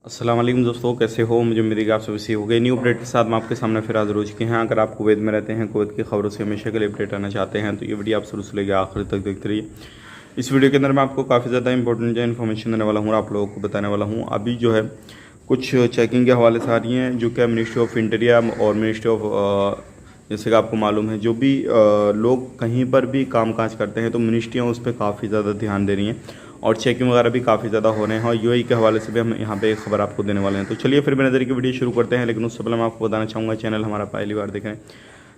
अस्सलाम वालेकुम दोस्तों, कैसे हो? मुझे उम्मीद है कि आप सभी सही हो गए। न्यू अपडेट के साथ मैं आपके सामने फिर हाजिर हो चुके हैं। अगर आप कुवैत में रहते हैं, कुवैत की खबरों से हमेशा के लिए अपडेट आना चाहते हैं तो ये वीडियो आप शुरू से लेकर आखिर तक देखते रहिए। इस वीडियो के अंदर मैं आपको काफ़ी ज़्यादा इंपॉर्टेंट जो इन्फॉर्मेशन देने वाला हूँ और आप लोगों को बताने वाला हूँ। अभी जो है कुछ चेकिंग के हवाले से आ रही हैं जो कि मिनिस्ट्री ऑफ इंटीरियर और मिनिस्ट्री ऑफ जैसे कि आपको मालूम है, जो भी लोग कहीं पर भी कामकाज करते हैं तो मिनिस्ट्रियाँ उस पर काफ़ी ज़्यादा ध्यान दे रही हैं और चेकिंग वगैरह भी काफ़ी ज़्यादा हो रहे हैं। और यूएई के हवाले से भी हम यहाँ पे एक खबर आपको देने वाले हैं। तो चलिए फिर बिना देरी की वीडियो शुरू करते हैं। लेकिन उससे पहले मैं आपको बताना चाहूँगा, चैनल हमारा पहली बार देखें,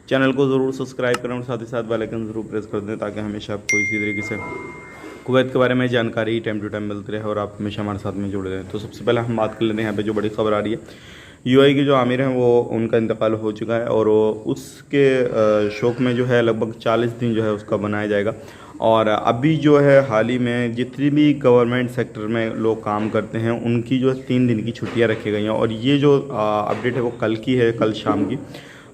चैनल को ज़रूर सब्सक्राइब करें और साथ ही साथ बेल आइकन ज़रूर प्रेस कर दें ताकि हमेशा आपको इसी तरीके से कुवैत के बारे में जानकारी टाइम टू टाइम मिलती रहे और आप हमेशा हमारे साथ में जुड़े रहें। तो सबसे पहले हम बात कर लेते हैं यहाँ पे जो बड़ी खबर आ रही है। यूएई के जो आमिर हैं वो उनका इंतकाल हो चुका है और उसके शोक में जो है लगभग 40 दिन जो है उसका बनाया जाएगा। और अभी जो है हाल ही में जितनी भी गवर्नमेंट सेक्टर में लोग काम करते हैं उनकी जो 3 दिन की छुट्टियां रखी गई हैं। और ये जो अपडेट है वो कल की है, कल शाम की।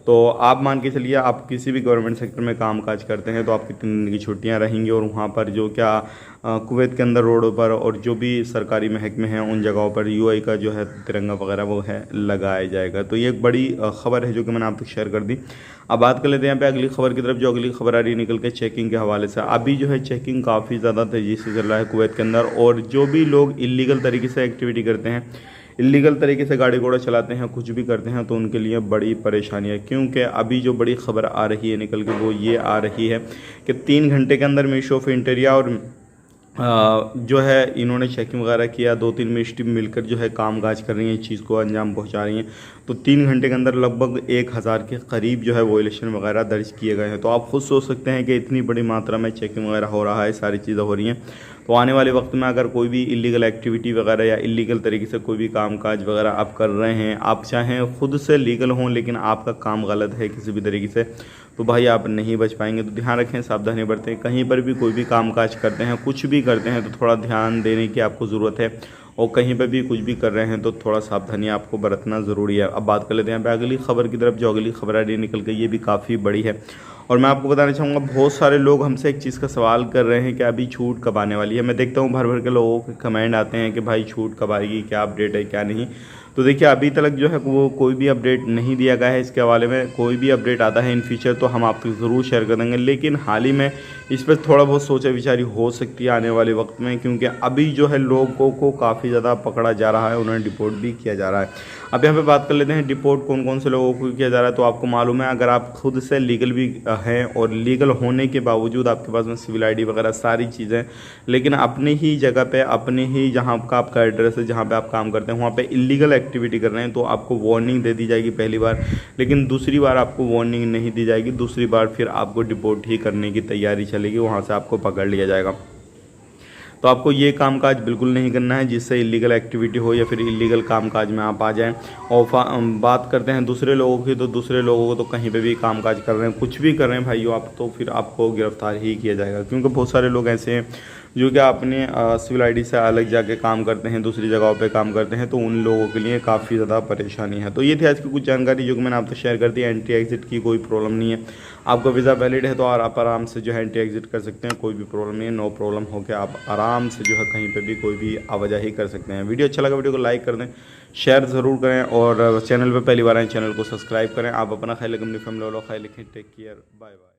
तो आप मान के चलिए, आप किसी भी गवर्नमेंट सेक्टर में काम काज करते हैं तो आपकी 3 दिन की छुट्टियां रहेंगी और वहाँ पर जो क्या कुवैत के अंदर रोडों पर और जो भी सरकारी महकमे हैं उन जगहों पर यूएई का जो है तिरंगा वगैरह वो है लगाया जाएगा। तो ये एक बड़ी खबर है जो कि मैंने आप तक शेयर कर दी। अब बात कर लेते हैं यहाँ पे अगली खबर की तरफ। जो अगली खबर आ रही है निकल के चेकिंग के हवाले से। अभी जो है चेकिंग काफ़ी ज़्यादा तेज़ी से चल रहा है कुवैत के अंदर। और जो भी लोग इलीगल तरीके से एक्टिविटी करते हैं, इलीगल तरीके से गाड़ी घोड़ा चलाते हैं, कुछ भी करते हैं, तो उनके लिए बड़ी परेशानी है। क्योंकि अभी जो बड़ी खबर आ रही है निकल के वो ये आ रही है कि 3 घंटे के अंदर मिनिस्ट्री ऑफ इंटीरियर और जो है इन्होंने चेकिंग वगैरह किया। 2-3 मिनिस्ट्री मिलकर जो है काम काज कर रही हैं, इस चीज़ को अंजाम पहुंचा रही हैं। तो 3 घंटे के अंदर लगभग 1000 के करीब जो है वोलेशन वगैरह दर्ज किए गए हैं। तो आप खुद सोच सकते हैं कि इतनी बड़ी मात्रा में चेकिंग वगैरह हो रहा है, सारी चीज़ें हो रही हैं। तो आने वाले वक्त में अगर कोई भी इलीगल एक्टिविटी वगैरह या इलीगल तरीके से कोई भी काम काज वगैरह आप कर रहे हैं, आप चाहें खुद से लीगल हों लेकिन आपका काम गलत है किसी भी तरीके से, तो भाई आप नहीं बच पाएंगे। तो ध्यान रखें, सावधानी बरतें। कहीं पर भी कोई भी काम काज करते हैं, कुछ भी करते हैं तो थोड़ा ध्यान देने की आपको ज़रूरत है। और कहीं पर भी कुछ भी कर रहे हैं तो थोड़ा सावधानी आपको बरतना ज़रूरी है। अब बात कर लेते हैं अगली खबर की तरफ। जो अगली खबर आ रही है निकल के ये भी काफ़ी बड़ी है और मैं आपको बताना चाहूँगा, बहुत सारे लोग हमसे एक चीज़ का सवाल कर रहे हैं कि अभी छूट कब आने वाली है। मैं देखता हूँ भर भर के लोगों के कमेंट आते हैं कि भाई छूट कब आएगी, क्या अपडेट है क्या नहीं। तो देखिए अभी तक जो है वो कोई भी अपडेट नहीं दिया गया है इसके हवाले में। कोई भी अपडेट आता है इन फ्यूचर तो हम आपको ज़रूर शेयर कर देंगे। लेकिन हाल ही में इस पर थोड़ा बहुत सोचा विचारी हो सकती है आने वाले वक्त में, क्योंकि अभी जो है लोगों को काफ़ी ज़्यादा पकड़ा जा रहा है, उन्हें डिपोर्ट भी किया जा रहा है। अब यहाँ पे बात कर लेते हैं डिपोर्ट कौन कौन से लोगों को किया जा रहा है। तो आपको मालूम है, अगर आप खुद से लीगल भी हैं और लीगल होने के बावजूद आपके पास में सिविल आईडी वगैरह सारी चीज़ें, लेकिन अपनी ही जगह पे, अपने ही जहाँ का आपका एड्रेस है, जहाँ पे आप काम करते हैं, वहाँ पे इलीगल एक्टिविटी कर रहे हैं तो आपको वार्निंग दे दी जाएगी पहली बार। लेकिन दूसरी बार आपको वार्निंग नहीं दी जाएगी, दूसरी बार फिर आपको डिपोर्ट ही करने की तैयारी चलेगी, वहाँ से आपको पकड़ लिया जाएगा। तो आपको ये कामकाज बिल्कुल नहीं करना है जिससे इलीगल एक्टिविटी हो या फिर इलीगल कामकाज में आप आ जाएं। और बात करते हैं दूसरे लोगों की, तो दूसरे लोगों को तो कहीं पे भी कामकाज कर रहे हैं, कुछ भी कर रहे हैं भाइयों आप, तो फिर आपको गिरफ्तार ही किया जाएगा। क्योंकि बहुत सारे लोग ऐसे हैं जो कि अपने सिविल आईडी से अलग जाके काम करते हैं, दूसरी जगहों पे काम करते हैं, तो उन लोगों के लिए काफ़ी ज़्यादा परेशानी है। तो ये थी आज की कुछ जानकारी जो कि मैंने आपसे शेयर कर दी। एंट्री एग्जिट की कोई प्रॉब्लम नहीं है, आपका वीज़ा वैलिड है तो आप आराम से जो है एंट्री एग्जिट कर सकते हैं, कोई भी प्रॉब्लम नहीं है। नो प्रॉब्लम हो के आप आराम से जो है कहीं पर भी कोई भी आवाजाही कर सकते हैं। वीडियो अच्छा लगा वीडियो को लाइक कर दें, शेयर ज़रूर करें और चैनल पर पहली बार आए चैनल को सब्सक्राइब करें। आप अपना ख्याल रखें, अपनी फैमिली वालों का ख्याल रखें। Take care, bye bye.